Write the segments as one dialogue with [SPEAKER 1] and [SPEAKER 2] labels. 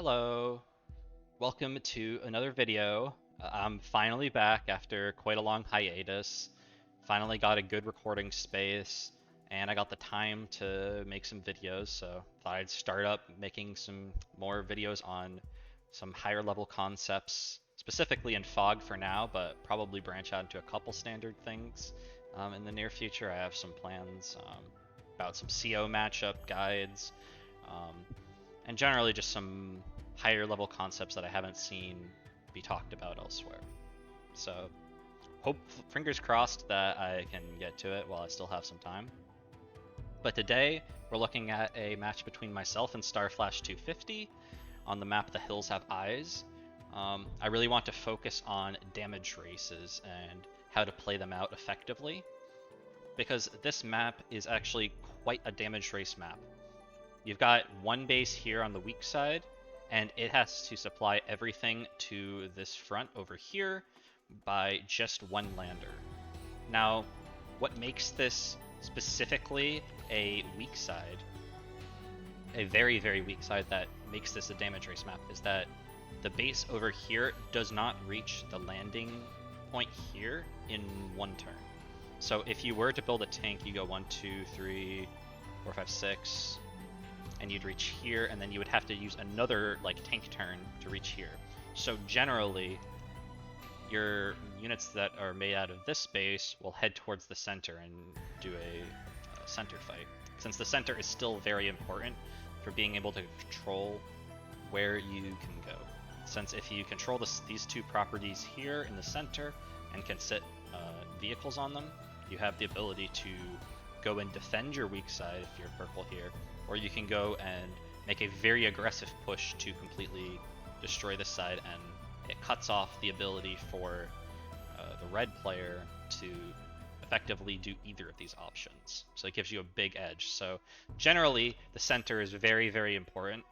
[SPEAKER 1] Hello, welcome to another video. I'm finally back after quite a long hiatus. Finally got a good recording space, and I got the time to make some videos, so thought I'd start up making some more videos on some higher level concepts, specifically in Fog for now, but probably branch out into a couple standard things in the near future. I have some plans about some CO matchup guides, um, and generally just some higher level concepts that I haven't seen be talked about elsewhere. So, hope fingers crossed that I can get to it while I still have some time. But today we're looking at a match between myself and Starflash 250 on the map The Hills Have Eyes. I really want to focus on damage races and how to play them out effectively, because this map is actually quite a damage race map. You've got one base here on the weak side, and it has to supply everything to this front over here by just one lander. Now, what makes this specifically a weak side, a very, very weak side that makes this a damage race map, is that the base over here does not reach the landing point here in one turn. So if you were to build a tank, you go 1, 2, 3, 4, 5, 6, and you'd reach here, and then you would have to use another tank turn to reach here. So generally, your units that are made out of this space will head towards the center and do a center fight, since the center is still very important for being able to control where you can go. Since if you control these two properties here in the center and can sit vehicles on them, you have the ability to go and defend your weak side if you're purple here, or you can go and make a very aggressive push to completely destroy this side, and it cuts off the ability for the red player to effectively do either of these options. So it gives you a big edge. So generally, the center is very, very important,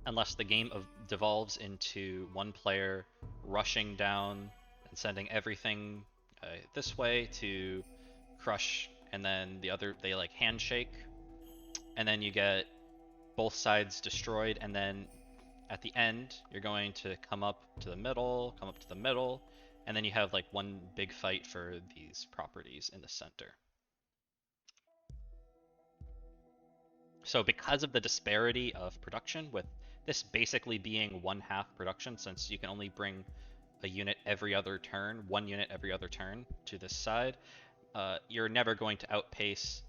[SPEAKER 1] unless the game devolves into one player rushing down and sending everything this way to crush, and then the other, they handshake, and then you get both sides destroyed, and then at the end you're going to come up to the middle, and then you have one big fight for these properties in the center. So because of the disparity of production, with this basically being 1/2 production, since you can only bring a unit every other turn, one unit every other turn to this side, you're never going to outpace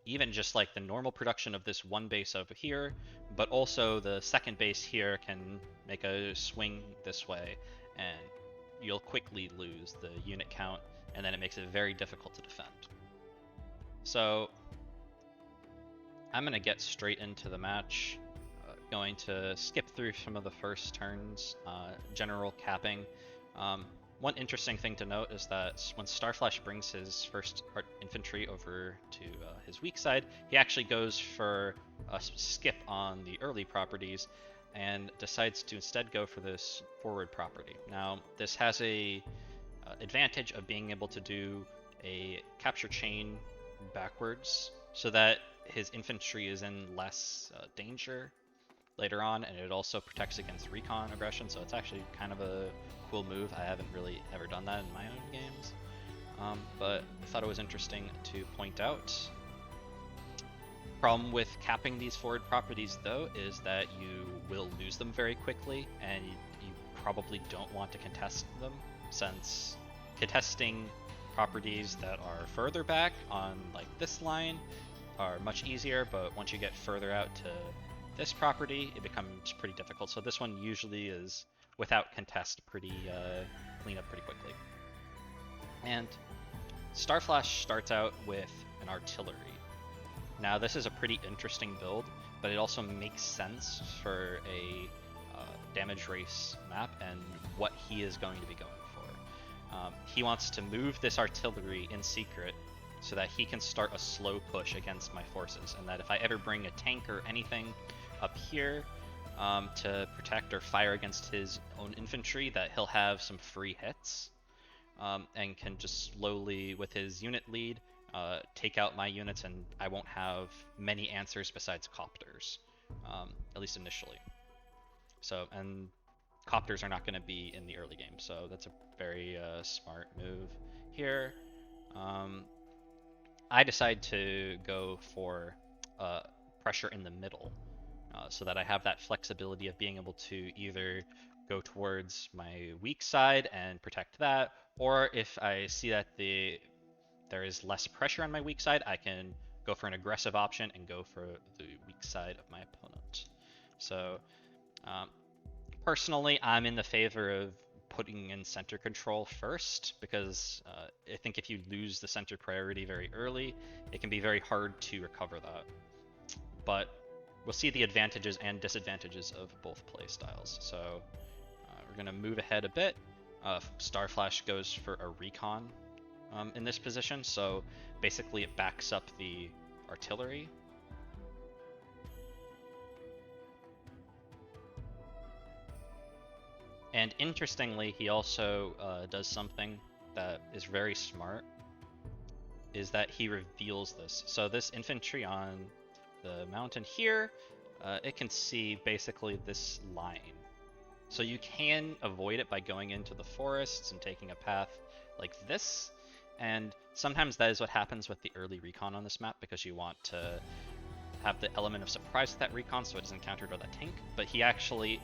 [SPEAKER 1] even just the normal production of this one base over here, but also the second base here can make a swing this way, and you'll quickly lose the unit count, and then it makes it very difficult to defend. So I'm going to get straight into the match, going to skip through some of the first turns, general capping. One interesting thing to note is that when Starflash brings his first infantry over to his weak side, he actually goes for a skip on the early properties and decides to instead go for this forward property. Now, this has a advantage of being able to do a capture chain backwards, so that his infantry is in less danger later on, and it also protects against recon aggression, so it's actually kind of a cool move. I haven't really ever done that in my own games, but I thought it was interesting to point out. Problem with capping these forward properties, though, is that you will lose them very quickly, and you probably don't want to contest them, since contesting properties that are further back on this line are much easier, but once you get further out to this property, it becomes pretty difficult. So this one usually is without contest, pretty clean up pretty quickly. And Starflash starts out with an artillery. Now this is a pretty interesting build, but it also makes sense for a damage race map and what he is going to be going for. He wants to move this artillery in secret so that he can start a slow push against my forces, and that if I ever bring a tank or anything up here to protect or fire against his own infantry, that he'll have some free hits, and can just slowly, with his unit lead, take out my units, and I won't have many answers besides copters, at least initially. So, and copters are not going to be in the early game, so that's a very smart move here. I decide to go for pressure in the middle, so that I have that flexibility of being able to either go towards my weak side and protect that, or if I see that there is less pressure on my weak side, I can go for an aggressive option and go for the weak side of my opponent. So um, personally, I'm in the favor of putting in center control first, because I think if you lose the center priority very early, it can be very hard to recover that. But we'll see the advantages and disadvantages of both play styles. So we're going to move ahead a bit. Starflash goes for a recon in this position, so basically it backs up the artillery. And interestingly, he also does something that is very smart, is that he reveals this. So this infantry on the mountain here, it can see basically this line. So you can avoid it by going into the forests and taking a path like this. And sometimes that is what happens with the early recon on this map, because you want to have the element of surprise with that recon so it isn't countered by that tank. But he actually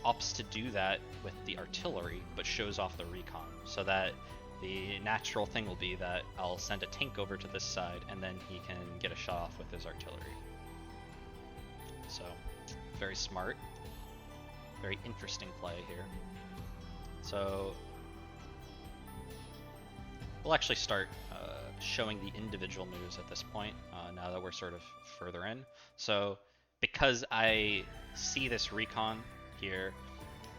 [SPEAKER 1] opts to do that with the artillery, but shows off the recon, so that the natural thing will be that I'll send a tank over to this side, and then he can get a shot off with his artillery. So, very smart. Very interesting play here. So, we'll actually start showing the individual moves at this point, now that we're sort of further in. So, because I see this recon here,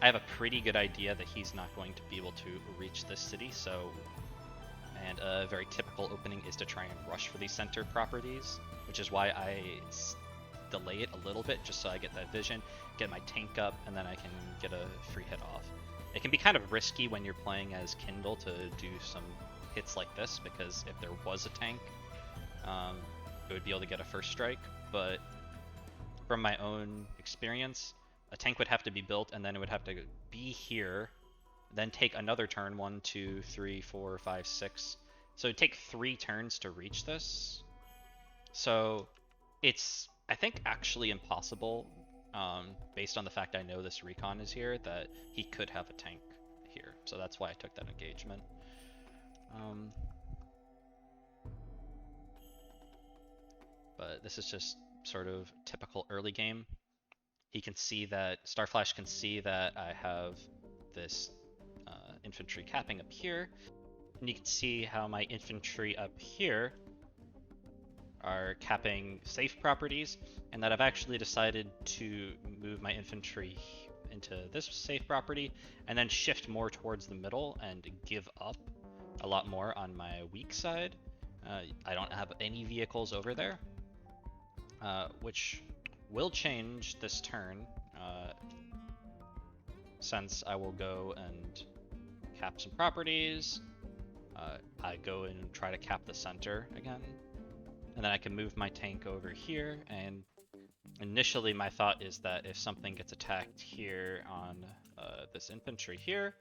[SPEAKER 1] I have a pretty good idea that he's not going to be able to reach this city, so, and a very typical opening is to try and rush for these center properties, which is why I delay it a little bit, just so I get that vision, get my tank up, and then I can get a free hit off. It can be kind of risky when you're playing as Kindle to do some hits like this, because if there was a tank, it would be able to get a first strike, but from my own experience, a tank would have to be built, and then it would have to be here, then take another turn, 1, 2, 3, 4, 5, 6. So it'd take 3 turns to reach this. So it's, I think, actually impossible, based on the fact I know this recon is here, that he could have a tank here. So that's why I took that engagement. But this is just sort of typical early game. He can see that, Starflash can see that I have this infantry capping up here, and you can see how my infantry up here are capping safe properties, and that I've actually decided to move my infantry into this safe property and then shift more towards the middle and give up a lot more on my weak side. I don't have any vehicles over there, which will change this turn, since I will go and cap some properties. I go and try to cap the center again, and then I can move my tank over here. And initially my thought is that if something gets attacked here on this infantry here,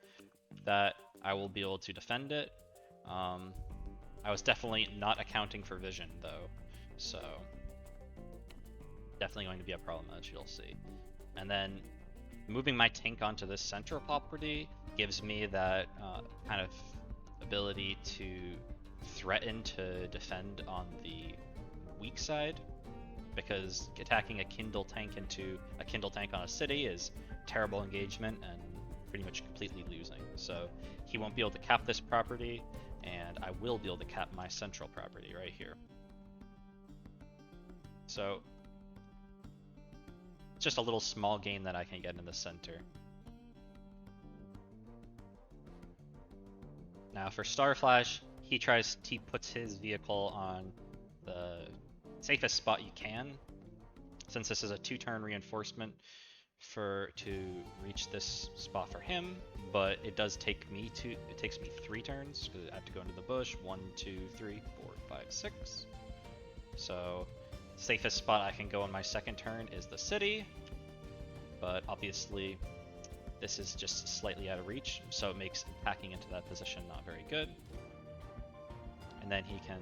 [SPEAKER 1] that I will be able to defend it. I was definitely not accounting for vision though, so definitely going to be a problem, as you'll see. And then moving my tank onto this central property gives me that kind of ability to threaten to defend on the weak side, because attacking a Kindle tank into a Kindle tank on a city is terrible engagement and pretty much completely losing. So he won't be able to cap this property, and I will be able to cap my central property right here. So it's just a little small gain that I can get in the center. Now for Starflash, he puts his vehicle on the safest spot you can, since this is a 2-turn reinforcement to reach this spot for him, but it does take me it takes me 3 turns, because I have to go into the bush. 1, 2, 3, 4, 5, 6. So safest spot I can go on my second turn is the city. but obviously this is just slightly out of reach, so it makes attacking into that position not very good. And then he can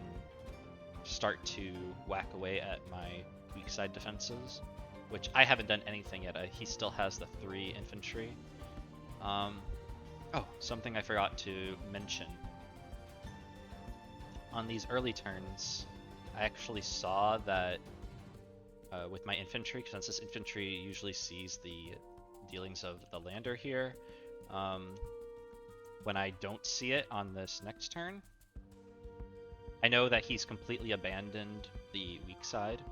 [SPEAKER 1] start to whack away at my weak side defenses, which I haven't done anything yet. He still has the 3 infantry. Oh, something I forgot to mention. On these early turns, I actually saw that with my infantry, since this infantry usually sees the dealings of the lander here, when I don't see it on this next turn, I know that he's completely abandoned the weak side.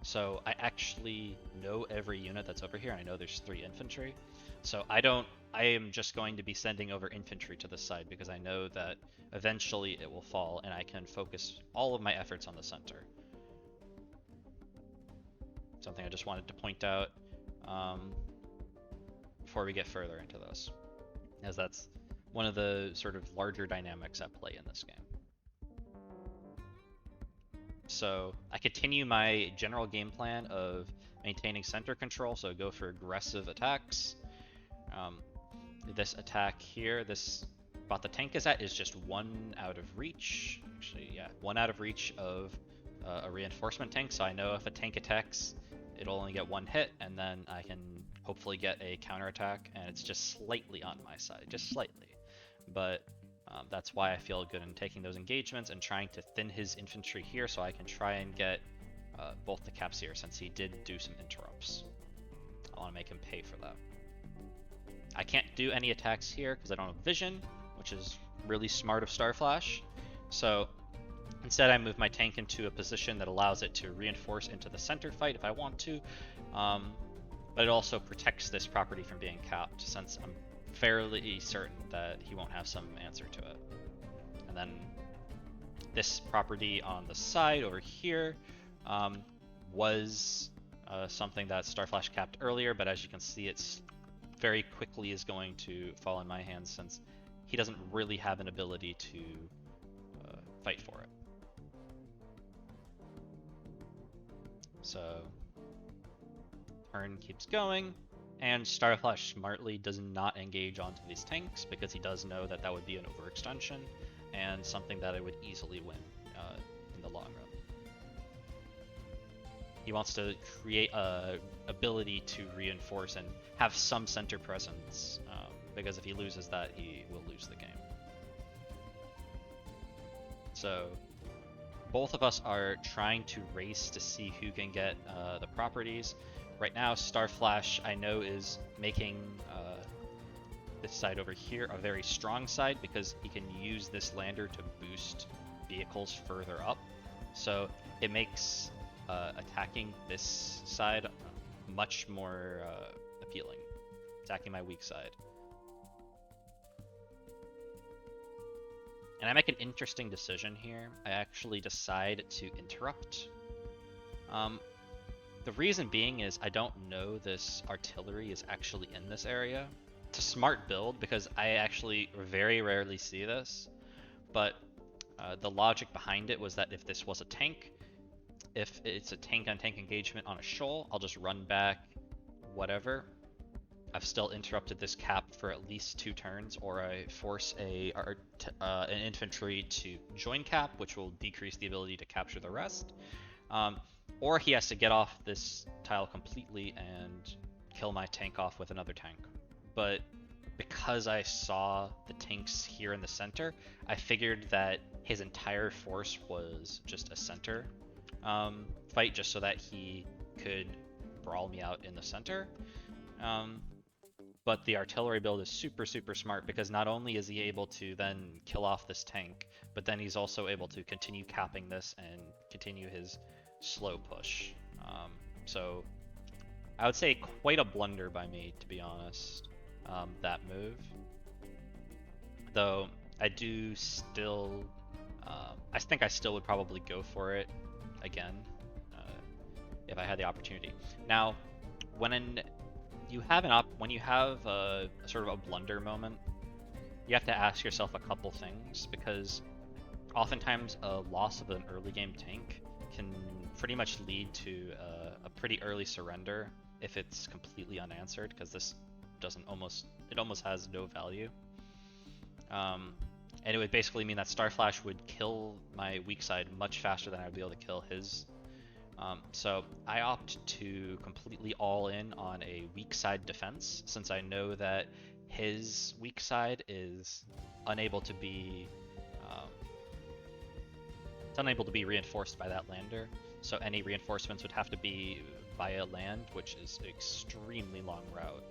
[SPEAKER 1] So I actually know every unit that's over here, and I know there's 3 infantry. So I am just going to be sending over infantry to this side because I know that eventually it will fall and I can focus all of my efforts on the center. Something I just wanted to point out before we get further into this, as that's one of the sort of larger dynamics at play in this game. So I continue my general game plan of maintaining center control, so go for aggressive attacks. This attack here, this spot the tank is at, is just 1 out of reach. Actually, yeah, 1 out of reach of a reinforcement tank, so I know if a tank attacks, it'll only get 1 hit, and then I can hopefully get a counterattack, and it's just slightly on my side, just slightly. But that's why I feel good in taking those engagements and trying to thin his infantry here so I can try and get both the caps here, since he did do some interrupts. I want to make him pay for that. I can't do any attacks here because I don't have vision, which is really smart of Starflash. So instead I move my tank into a position that allows it to reinforce into the center fight if I want to, but it also protects this property from being capped, since I'm fairly certain that he won't have some answer to it. And then this property on the side over here was something that Starflash capped earlier, but as you can see, it's very quickly is going to fall in my hands since he doesn't really have an ability to fight for it. So turn keeps going, and Starflash smartly does not engage onto these tanks because he does know that that would be an overextension and something that I would easily win in the long run. He wants to create a ability to reinforce and have some center presence, because if he loses that, he will lose the game. So both of us are trying to race to see who can get the properties. Right now, Starflash, I know, is making this side over here a very strong side because he can use this lander to boost vehicles further up. So it makes attacking this side much more appealing, attacking my weak side. And I make an interesting decision here. I actually decide to interrupt. The reason being is I don't know this artillery is actually in this area. It's a smart build because I actually very rarely see this, but the logic behind it was that if this was a tank, if it's a tank-on-tank engagement on a shoal, I'll just run back, whatever. I've still interrupted this cap for at least 2 turns, or I force an infantry to join cap, which will decrease the ability to capture the rest. Or he has to get off this tile completely and kill my tank off with another tank. But because I saw the tanks here in the center, I figured that his entire force was just a center fight, just so that he could brawl me out in the center. But the artillery build is super smart because not only is he able to then kill off this tank, but then he's also able to continue capping this and continue his slow push. So I would say quite a blunder by me, to be honest, that move. Though I do still, I think I still would probably go for it again if I had the opportunity. Now, when you have a sort of a blunder moment, you have to ask yourself a couple things, because oftentimes a loss of an early game tank can pretty much lead to a pretty early surrender if it's completely unanswered, because this it almost has no value. And it would basically mean that Starflash would kill my weak side much faster than I'd be able to kill his. So I opt to completely all in on a weak side defense, since I know that his weak side is unable to be it's unable to be reinforced by that lander. So any reinforcements would have to be via land, which is an extremely long route.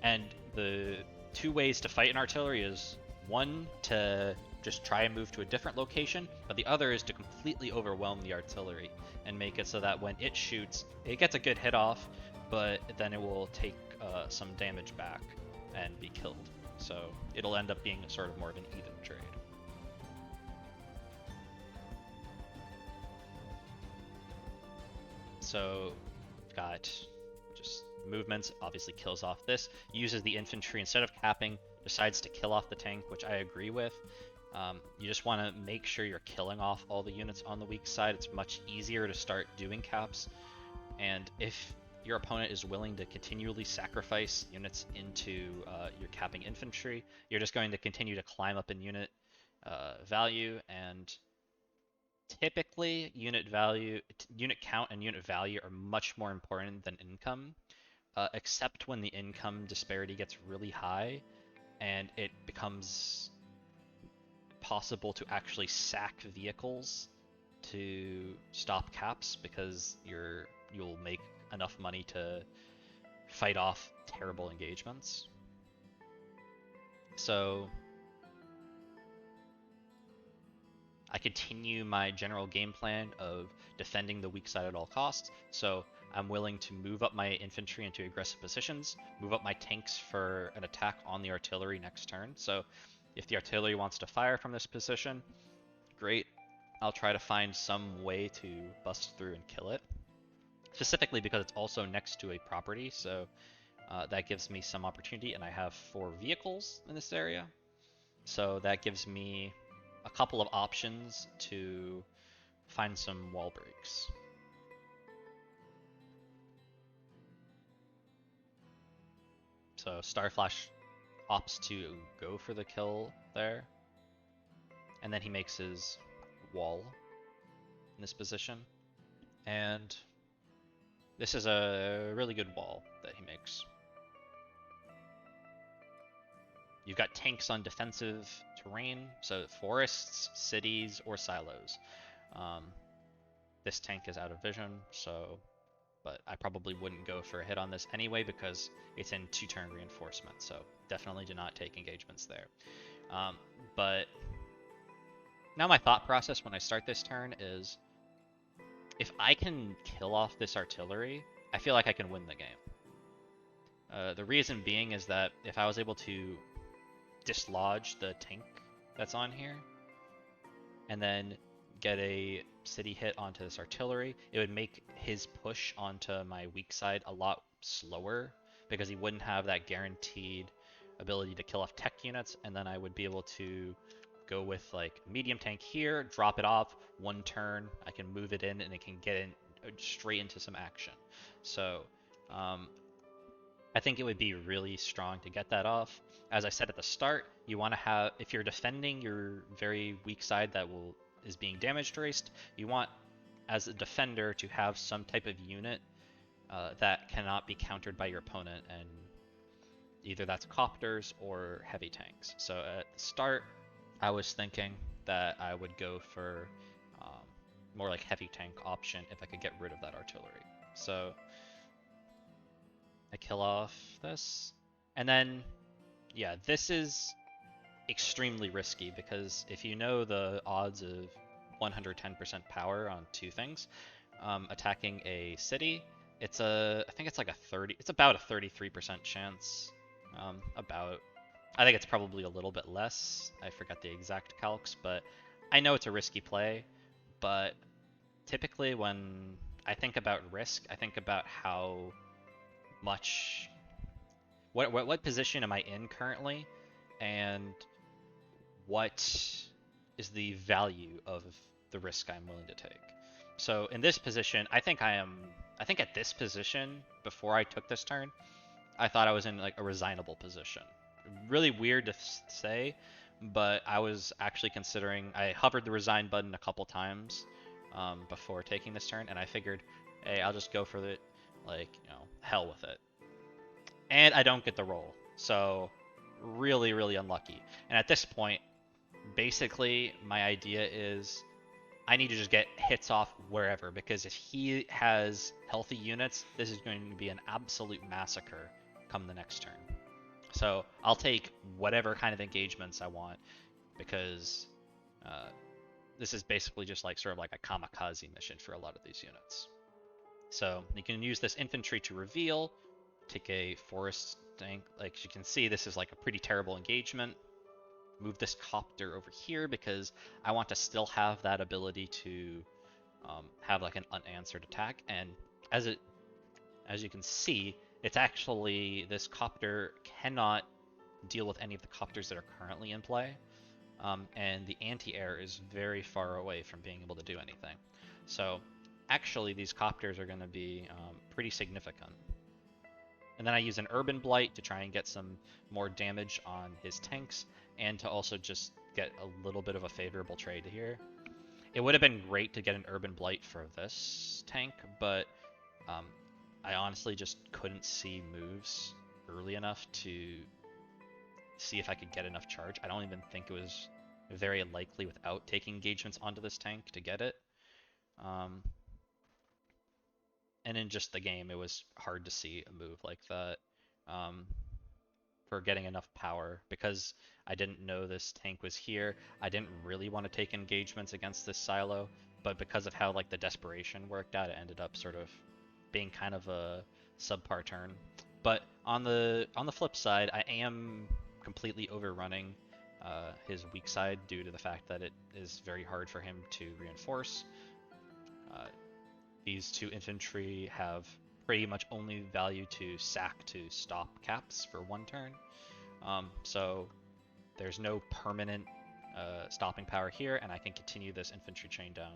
[SPEAKER 1] And the two ways to fight an artillery is one, to just try and move to a different location, but the other is to completely overwhelm the artillery and make it so that when it shoots, it gets a good hit off, but then it will take some damage back and be killed. So it'll end up being sort of more of an even trade. So we've got just movements, obviously kills off this, uses the infantry instead of capping, decides to kill off the tank, which I agree with. You just want to make sure you're killing off all the units on the weak side. It's much easier to start doing caps, and if your opponent is willing to continually sacrifice units into your capping infantry, you're just going to continue to climb up in unit value, and typically unit count and unit value are much more important than income, except when the income disparity gets really high and it becomes possible to actually sack vehicles to stop caps, because you'll make enough money to fight off terrible engagements. So I continue my general game plan of defending the weak side at all costs. So I'm willing to move up my infantry into aggressive positions, move up my tanks for an attack on the artillery next turn. So if the artillery wants to fire from this position, great. I'll try to find some way to bust through and kill it. Specifically because it's also next to a property, so that gives me some opportunity, and I have 4 vehicles in this area. So that gives me a couple of options to find some wall breaks. So Starflash opts to go for the kill there, and then he makes his wall in this position, and this is a really good wall that he makes. You've got tanks on defensive terrain, so forests, cities, or silos. This tank is out of vision, but I probably wouldn't go for a hit on this anyway because it's in 2-turn reinforcement, so definitely do not take engagements there. But now my thought process when I start this turn is, if I can kill off this artillery, I feel like I can win the game. The reason being is that if I was able to dislodge the tank that's on here and then get a city hit onto this artillery, it would make his push onto my weak side a lot slower, because he wouldn't have that guaranteed ability to kill off tech units, and then I would be able to go with like medium tank here, drop it off, 1 turn, I can move it in and it can get in straight into some action. So I think it would be really strong to get that off. As I said at the start, you want to have, if you're defending your very weak side that is being damage traced, you want, as a defender, to have some type of unit that cannot be countered by your opponent, and either that's copters or heavy tanks. So at the start, I was thinking that I would go for more like heavy tank option if I could get rid of that artillery. So I kill off this, and then, yeah, this is extremely risky, because if you know the odds of 110% power on 2 things, attacking a city, I think it's about a 33% chance, I think it's probably a little bit less, I forgot the exact calcs, but I know it's a risky play. But typically when I think about risk, I think about how much, what position am I in currently, and what is the value of the risk I'm willing to take. So in this position, I think at this position, before I took this turn, I thought I was in like a resignable position. Really weird to say, but I was actually considering. I hovered the resign button a couple times before taking this turn, and I figured, hey, I'll just go for the, like, hell with it. And I don't get the roll, so really, really unlucky. And at this point, basically, my idea is I need to just get hits off wherever, because if he has healthy units, this is going to be an absolute massacre come the next turn. So I'll take whatever kind of engagements I want, because this is basically just like sort of like a kamikaze mission for a lot of these units. So you can use this infantry to reveal, take a forest tank. Like you can see, this is like a pretty terrible engagement. Move this copter over here because I want to still have that ability to have like an unanswered attack. And as you can see, it's actually, this copter cannot deal with any of the copters that are currently in play, and the anti-air is very far away from being able to do anything. So actually these copters are going to be pretty significant. And then I use an Urban Blight to try and get some more damage on his tanks, and to also just get a little bit of a favorable trade here. It would have been great to get an Urban Blight for this tank, but I honestly just couldn't see moves early enough to see if I could get enough charge. I don't even think it was very likely without taking engagements onto this tank to get it. And in just the game, it was hard to see a move like that for getting enough power. Because I didn't know this tank was here, I didn't really want to take engagements against this silo, but because of how like the desperation worked out, it ended up sort of being kind of a subpar turn. But on the flip side, I am completely overrunning his weak side due to the fact that it is very hard for him to reinforce. These two infantry have pretty much only value to sack to stop caps for one turn. So there's no permanent stopping power here, and I can continue this infantry chain down.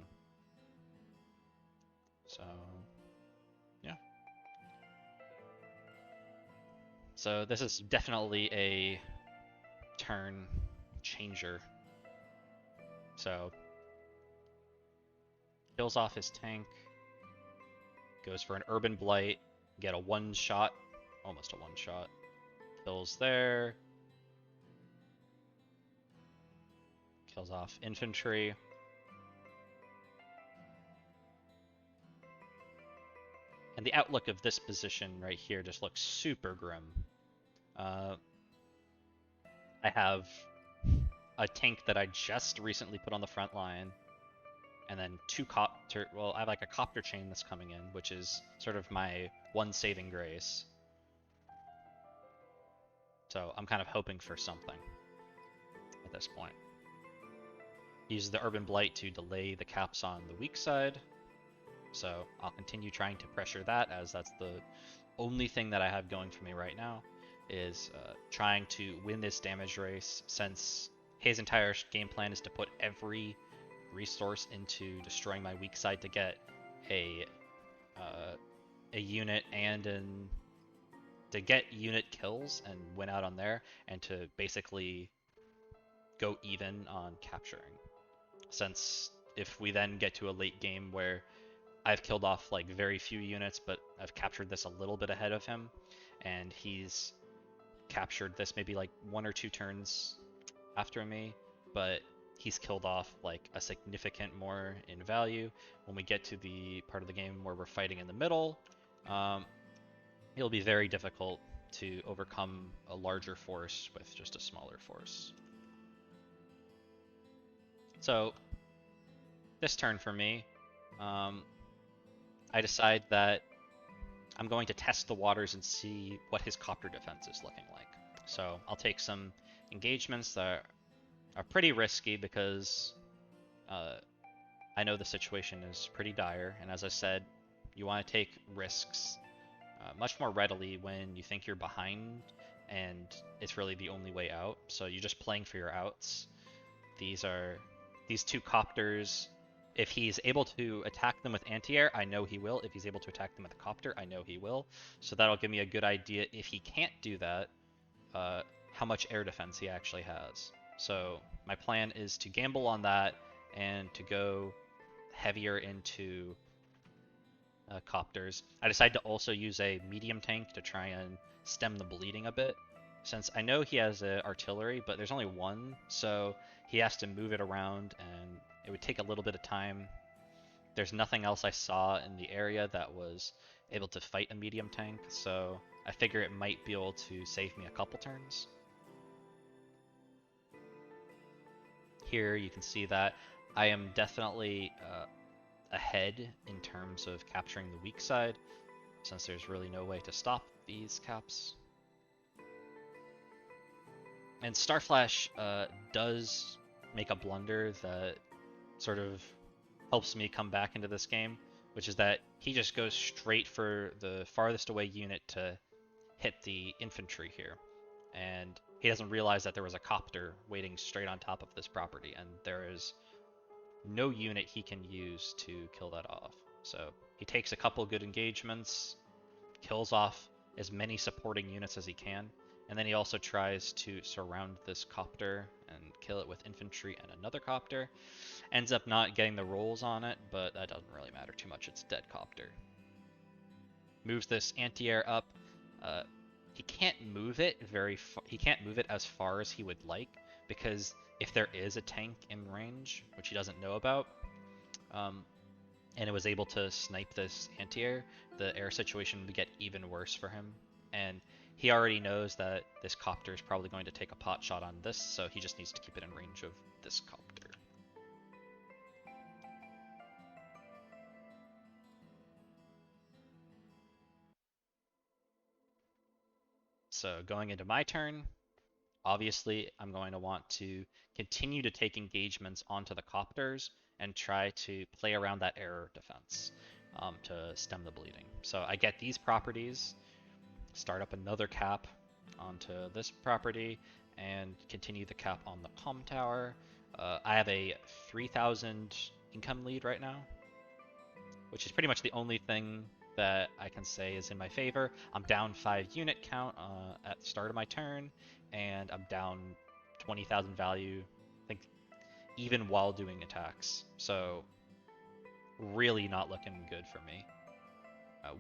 [SPEAKER 1] So, yeah. So this is definitely a turn changer. So, kills off his tank, goes for an Urban Blight, get a one-shot, almost a one-shot. Kills there. Kills off infantry. And the outlook of this position right here just looks super grim. I have a tank that I just recently put on the front line, and then two copter. Well, I have like a copter chain that's coming in, which is sort of my one saving grace. So I'm kind of hoping for something at this point. Use the Urban Blight to delay the caps on the weak side. So I'll continue trying to pressure that, as that's the only thing that I have going for me right now, is trying to win this damage race, since his entire game plan is to put every resource into destroying my weak side to get a unit to get unit kills and win out on there, and to basically go even on capturing. Since if we then get to a late game where I've killed off like very few units, but I've captured this a little bit ahead of him, and he's captured this maybe like 1 or 2 turns after me, but he's killed off like a significant more in value. When we get to the part of the game where we're fighting in the middle, it'll be very difficult to overcome a larger force with just a smaller force. So this turn for me, I decide that I'm going to test the waters and see what his copter defense is looking like. So I'll take some engagements that are pretty risky, because I know the situation is pretty dire, and as I said, you want to take risks much more readily when you think you're behind and it's really the only way out. So you're just playing for your outs. These two copters If he's able to attack them with anti-air, I know he will. If he's able to attack them with a copter, I know he will. So that'll give me a good idea, if he can't do that, how much air defense he actually has. So my plan is to gamble on that and to go heavier into copters. I decided to also use a medium tank to try and stem the bleeding a bit, since I know he has artillery, but there's only one, so he has to move it around, and it would take a little bit of time. There's nothing else I saw in the area that was able to fight a medium tank, so I figure it might be able to save me a couple turns. Here you can see that I am definitely ahead in terms of capturing the weak side, since there's really no way to stop these caps. And Starflash does make a blunder that sort of helps me come back into this game, which is that he just goes straight for the farthest away unit to hit the infantry here. And he doesn't realize that there was a copter waiting straight on top of this property, and there is no unit he can use to kill that off. So he takes a couple good engagements, kills off as many supporting units as he can, and then he also tries to surround this copter and kill it with infantry and another copter. Ends up not getting the rolls on it, but that doesn't really matter too much. It's dead copter. Moves this anti-air up. He can't move it he can't move it as far as he would like, because if there is a tank in range, which he doesn't know about, and it was able to snipe this anti-air, the air situation would get even worse for him. And he already knows that this copter is probably going to take a pot shot on this, so he just needs to keep it in range of this copter. So going into my turn, obviously I'm going to want to continue to take engagements onto the copters and try to play around that air defense to stem the bleeding. So I get these properties, start up another cap onto this property, and continue the cap on the comm tower. I have a 3,000 income lead right now, which is pretty much the only thing that I can say is in my favor. I'm down 5 unit count at the start of my turn, and I'm down 20,000 value, I think, even while doing attacks. So really not looking good for me.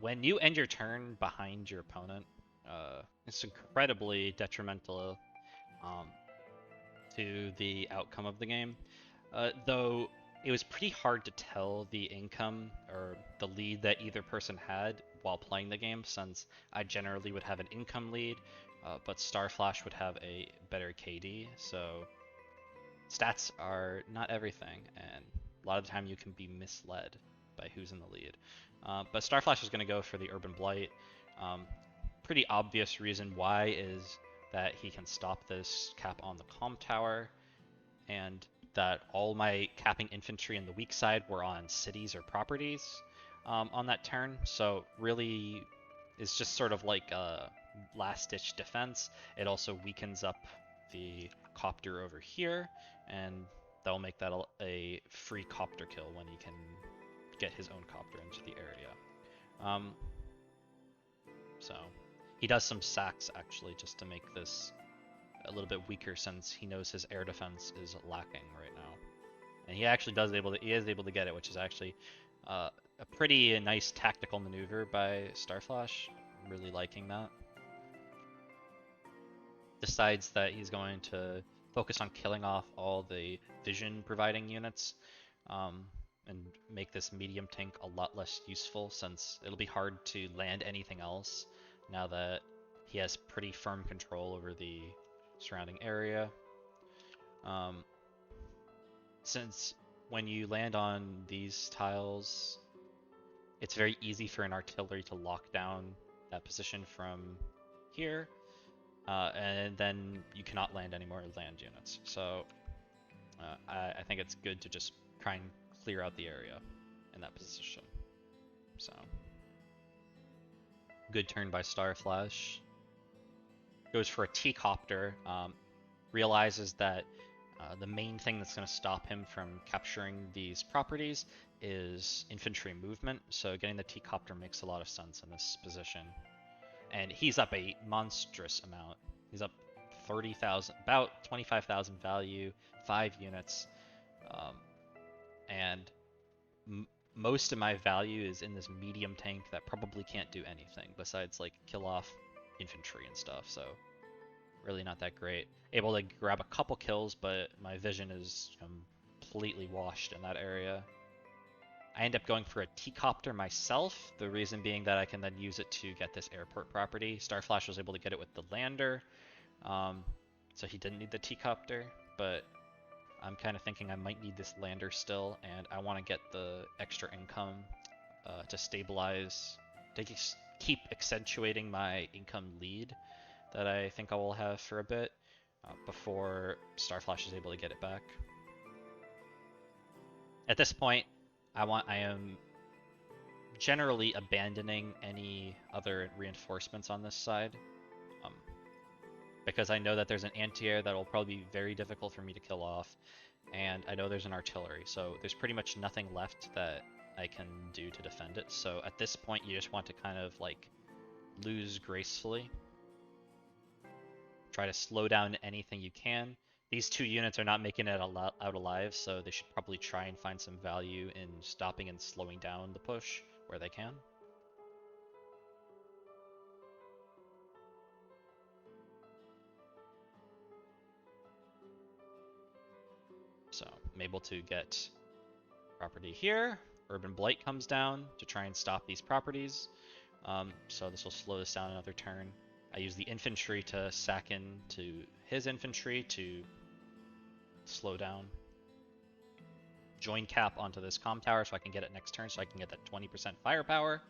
[SPEAKER 1] When you end your turn behind your opponent, it's incredibly detrimental to the outcome of the game. Though it was pretty hard to tell the income or the lead that either person had while playing the game, since I generally would have an income lead, but Starflash would have a better KD, so stats are not everything, and a lot of the time you can be misled by who's in the lead. But Starflash is going to go for the Urban Blight. Pretty obvious reason why is that he can stop this cap on the comm tower, and that all my capping infantry in the weak side were on cities or properties on that turn. So really, it's just sort of like a last-ditch defense. It also weakens up the copter over here, and that'll make that a free copter kill when he can get his own copter into the area. So he does some sacks actually just to make this a little bit weaker, since he knows his air defense is lacking right now. And he actually is able to get it, which is actually a pretty nice tactical maneuver by Starflash. I'm really liking that. Decides that he's going to focus on killing off all the vision providing units, and make this medium tank a lot less useful, since it'll be hard to land anything else now that he has pretty firm control over the surrounding area. Since when you land on these tiles, it's very easy for an artillery to lock down that position from here, and then you cannot land any more land units. So I think it's good to just try and clear out the area in that position. So good turn by Starflash. Goes for a T-copter. Realizes that The main thing that's going to stop him from capturing these properties is infantry movement, so getting the T-Copter makes a lot of sense in this position. And he's up a monstrous amount. He's up 30,000, about 25,000 value, 5 units. And most of my value is in this medium tank that probably can't do anything besides like kill off infantry and stuff, so really not that great. Able to grab a couple kills, but my vision is completely washed in that area. I end up going for a T-Copter myself, the reason being that I can then use it to get this airport property. Starflash was able to get it with the lander, so he didn't need the T-Copter, but I'm kind of thinking I might need this lander still, and I want to get the extra income to stabilize, to keep accentuating my income lead that I think I will have for a bit before Starflash is able to get it back. At this point, I am generally abandoning any other reinforcements on this side, because I know that there's an anti-air that will probably be very difficult for me to kill off, and I know there's an artillery, so there's pretty much nothing left that I can do to defend it. So at this point, you just want to kind of like lose gracefully. Try to slow down anything you can. These 2 units are not making it out alive, so they should probably try and find some value in stopping and slowing down the push where they can. So I'm able to get property here. Urban Blight comes down to try and stop these properties. So this will slow this down another turn. I use the infantry to sack into his infantry to slow down. Join cap onto this comm tower so I can get it next turn, so I can get that 20% firepower.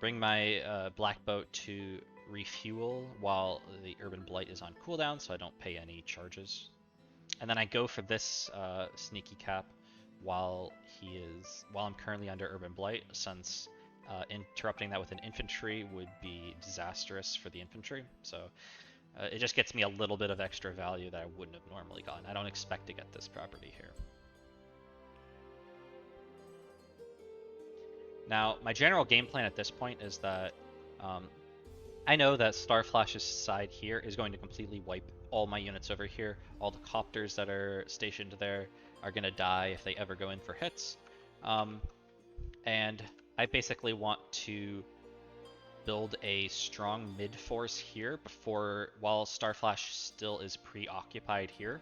[SPEAKER 1] Bring my Black Boat to refuel while the Urban Blight is on cooldown, so I don't pay any charges. And then I go for this sneaky cap while I'm currently under Urban Blight, since interrupting that with an infantry would be disastrous for the infantry. So it just gets me a little bit of extra value that I wouldn't have normally gotten. I don't expect to get this property here. Now, my general game plan at this point is that I know that Starflash's side here is going to completely wipe all my units over here. All the copters that are stationed there are going to die if they ever go in for hits. And I basically want to build a strong mid force here while Starflash still is preoccupied here.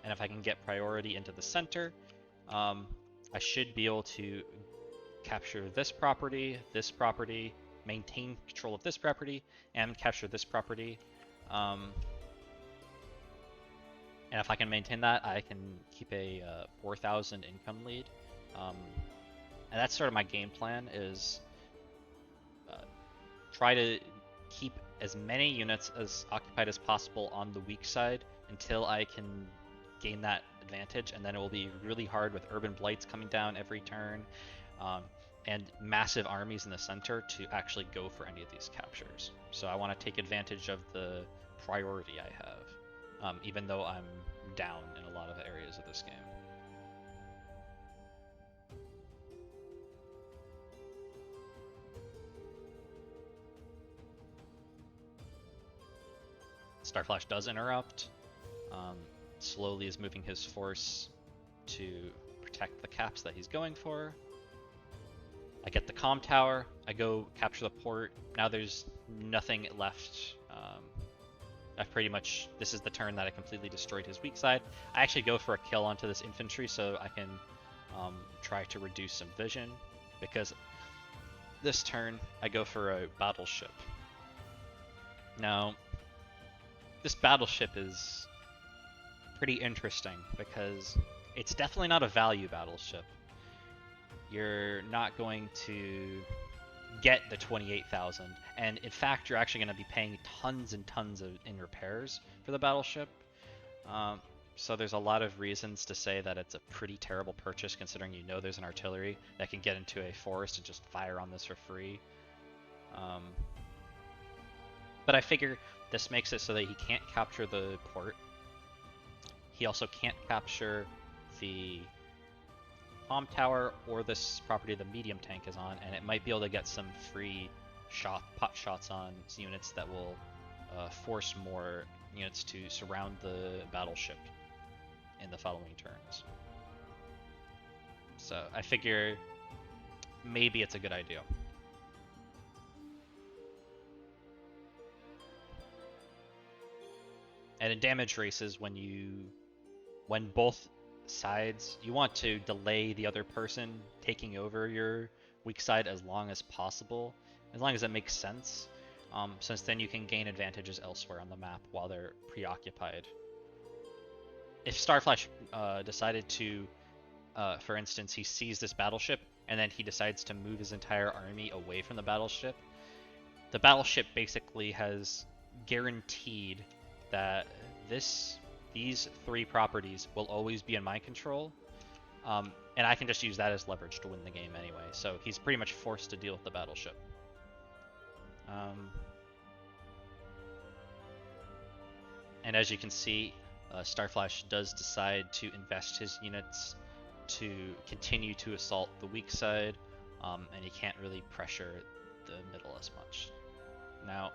[SPEAKER 1] And if I can get priority into the center, I should be able to capture this property, maintain control of this property, and capture this property. And if I can maintain that, I can keep a 4,000 income lead. And that's sort of my game plan, is try to keep as many units as occupied as possible on the weak side until I can gain that advantage, and then it will be really hard with Urban Blights coming down every turn, and massive armies in the center to actually go for any of these captures. So I want to take advantage of the priority I have, even though I'm down in a lot of areas of this game. Starflash does interrupt. Slowly is moving his force to protect the caps that he's going for. I get the comm tower, I go capture the port. Now there's nothing left. This is the turn that I completely destroyed his weak side. I actually go for a kill onto this infantry so I can try to reduce some vision, because this turn I go for a battleship. Now, this battleship is pretty interesting because it's definitely not a value battleship. You're not going to get the 28,000, and in fact you're actually going to be paying tons and tons in repairs for the battleship. So there's a lot of reasons to say that it's a pretty terrible purchase, considering you know there's an artillery that can get into a forest and just fire on this for free. But I figure this makes it so that he can't capture the port. he also can't capture the bomb tower or this property the medium tank is on, and it might be able to get some free pot shots on units that will force more units to surround the battleship in the following turns. So I figure maybe it's a good idea. And in damage races, when both sides, you want to delay the other person taking over your weak side as long as possible, as long as it makes sense, since then you can gain advantages elsewhere on the map while they're preoccupied. If Starflash decided to, for instance, he sees this battleship and then he decides to move his entire army away from the battleship basically has guaranteed that these 3 properties will always be in my control, and I can just use that as leverage to win the game anyway. So he's pretty much forced to deal with the battleship. And as you can see, Starflash does decide to invest his units to continue to assault the weak side, and he can't really pressure the middle as much. Now,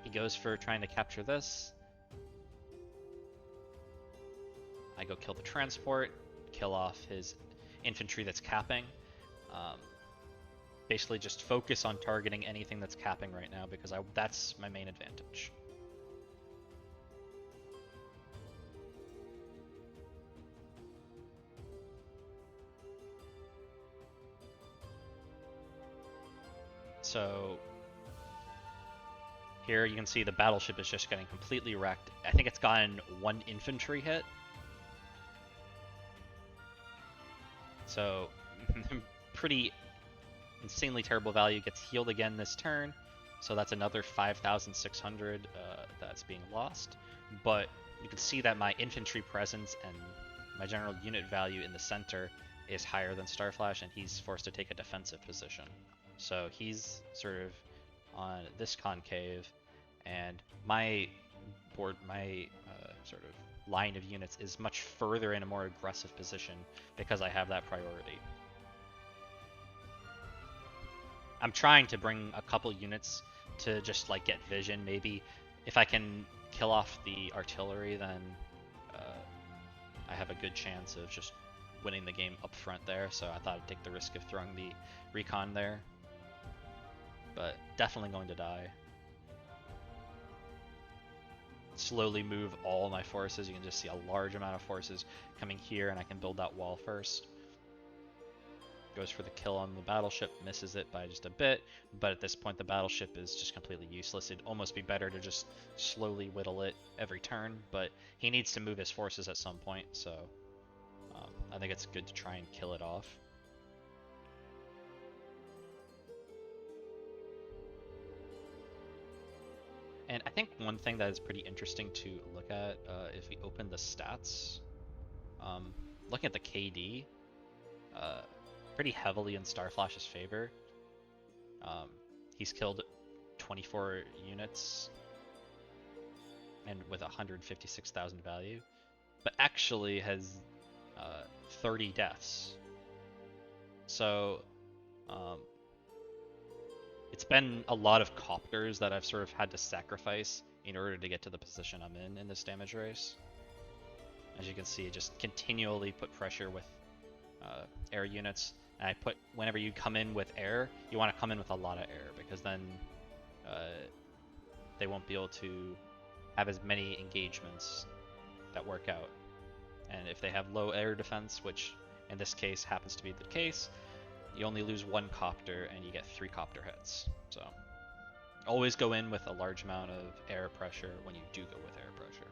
[SPEAKER 1] he goes for trying to capture this. I go kill the transport, kill off his infantry that's capping. Basically just focus on targeting anything that's capping right now because that's my main advantage. So here you can see the battleship is just getting completely wrecked. I think it's gotten 1 infantry hit. So pretty insanely terrible value. Gets healed again this turn. So that's another 5,600 that's being lost. But you can see that my infantry presence and my general unit value in the center is higher than Starflash, and he's forced to take a defensive position. So he's sort of on this concave, and my board, sort of line of units is much further in a more aggressive position because I have that priority. I'm trying to bring a couple units to just like get vision. Maybe if I can kill off the artillery, then I have a good chance of just winning the game up front there. So I thought I'd take the risk of throwing the recon there. But definitely going to die. Slowly move all my forces. You can just see a large amount of forces coming here, and I can build that wall first. Goes for the kill on the battleship, misses it by just a bit, but at this point the battleship is just completely useless. It'd almost be better to just slowly whittle it every turn, but he needs to move his forces at some point, so I think it's good to try and kill it off. And I think one thing that is pretty interesting to look at if we open the stats, looking at the KD, pretty heavily in Starflash's favor. He's killed 24 units and with 156,000 value, but actually has 30 deaths. So it's been a lot of copters that I've sort of had to sacrifice in order to get to the position I'm in this damage race. As you can see, just continually put pressure with air units. And whenever you come in with air, you want to come in with a lot of air, because then they won't be able to have as many engagements that work out. And if they have low air defense, which in this case happens to be the case, you only lose 1 copter and you get 3 copter hits. So always go in with a large amount of air pressure when you do go with air pressure.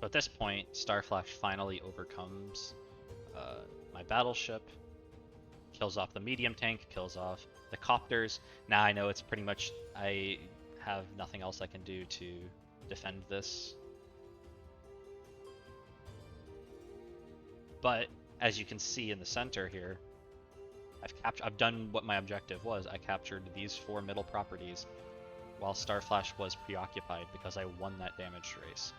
[SPEAKER 1] But at this point, Starflash finally overcomes my battleship, kills off the medium tank, kills off the copters. Now I know it's pretty much, I have nothing else I can do to defend this. But as you can see in the center here, I've done what my objective was. I captured these 4 middle properties while Starflash was preoccupied because I won that damage race.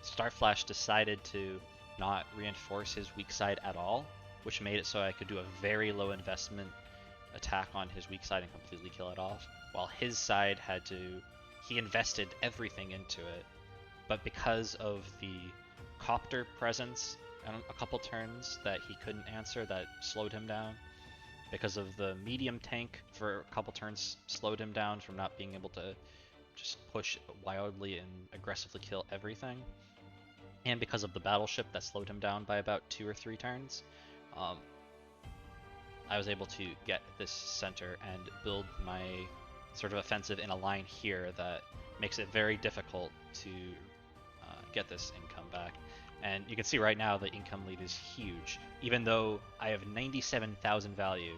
[SPEAKER 1] Starflash decided to not reinforce his weak side at all, which made it so I could do a very low investment attack on his weak side and completely kill it off, while his side he invested everything into it, but because of the copter presence and a couple turns that he couldn't answer that slowed him down, because of the medium tank for a couple turns slowed him down from not being able to just push wildly and aggressively kill everything, and because of the battleship that slowed him down by about 2 or 3 turns, I was able to get this center and build my sort of offensive in a line here that makes it very difficult to get this income back. And you can see right now the income lead is huge. Even though I have 97,000 value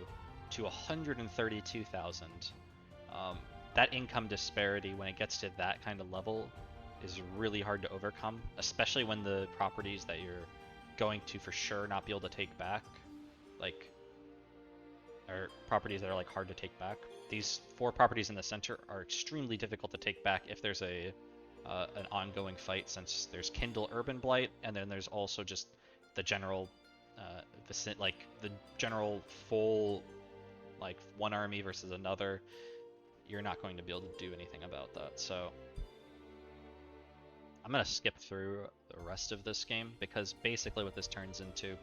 [SPEAKER 1] to 132,000, that income disparity when it gets to that kind of level is really hard to overcome, especially when the properties that you're going to for sure not be able to take back, are properties that are hard to take back. These 4 properties in the center are extremely difficult to take back if there's an ongoing fight, since there's Kindle Urban Blight, and then there's also just the general the general full one army versus another. You're not going to be able to do anything about that. So I'm gonna skip through the rest of this game, because basically what this turns into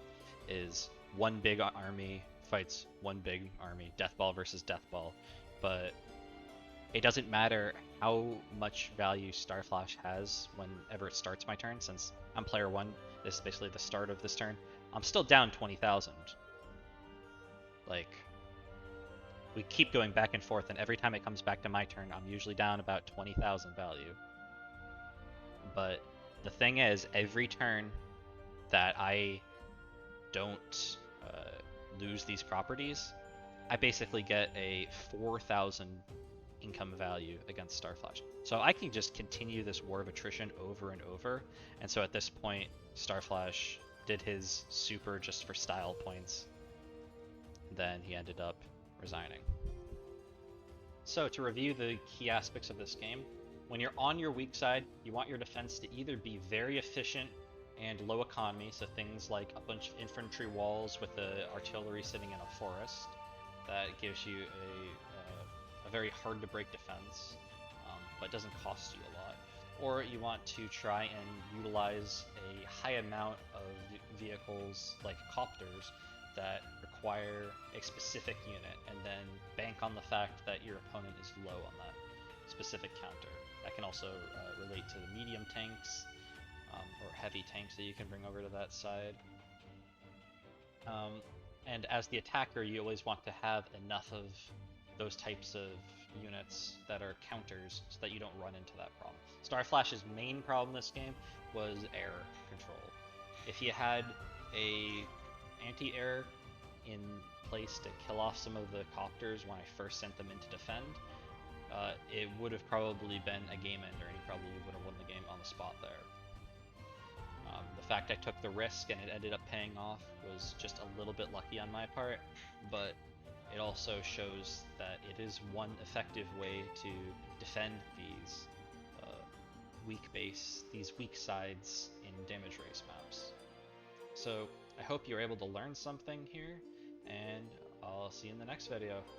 [SPEAKER 1] is one big army fights one big army, Deathball versus Deathball, but it doesn't matter how much value Starflash has whenever it starts my turn, since I'm player 1, this is basically the start of this turn. I'm still down 20,000. We keep going back and forth, and every time it comes back to my turn, I'm usually down about 20,000 value. But the thing is, every turn that I don't lose these properties, I basically get a 4,000 income value against Starflash. So I can just continue this war of attrition over and over. And so at this point, Starflash did his super just for style points. Then he ended up resigning. So to review the key aspects of this game, when you're on your weak side, you want your defense to either be very efficient and low economy, so things like a bunch of infantry walls with the artillery sitting in a forest. That gives you a very hard to break defense, but doesn't cost you a lot. Or you want to try and utilize a high amount of vehicles like copters that require a specific unit, and then bank on the fact that your opponent is low on that specific counter. That can also relate to the medium tanks, or heavy tanks that you can bring over to that side. And as the attacker, you always want to have enough of those types of units that are counters so that you don't run into that problem. Starflash's main problem this game was air control. If you had a anti-air in place to kill off some of the copters when I first sent them in to defend, it would have probably been a game ender, and he probably would have won the game on the spot there. The fact I took the risk and it ended up paying off was just a little bit lucky on my part, but it also shows that it is one effective way to defend these these weak sides in damage race maps. So I hope you're able to learn something here, and I'll see you in the next video.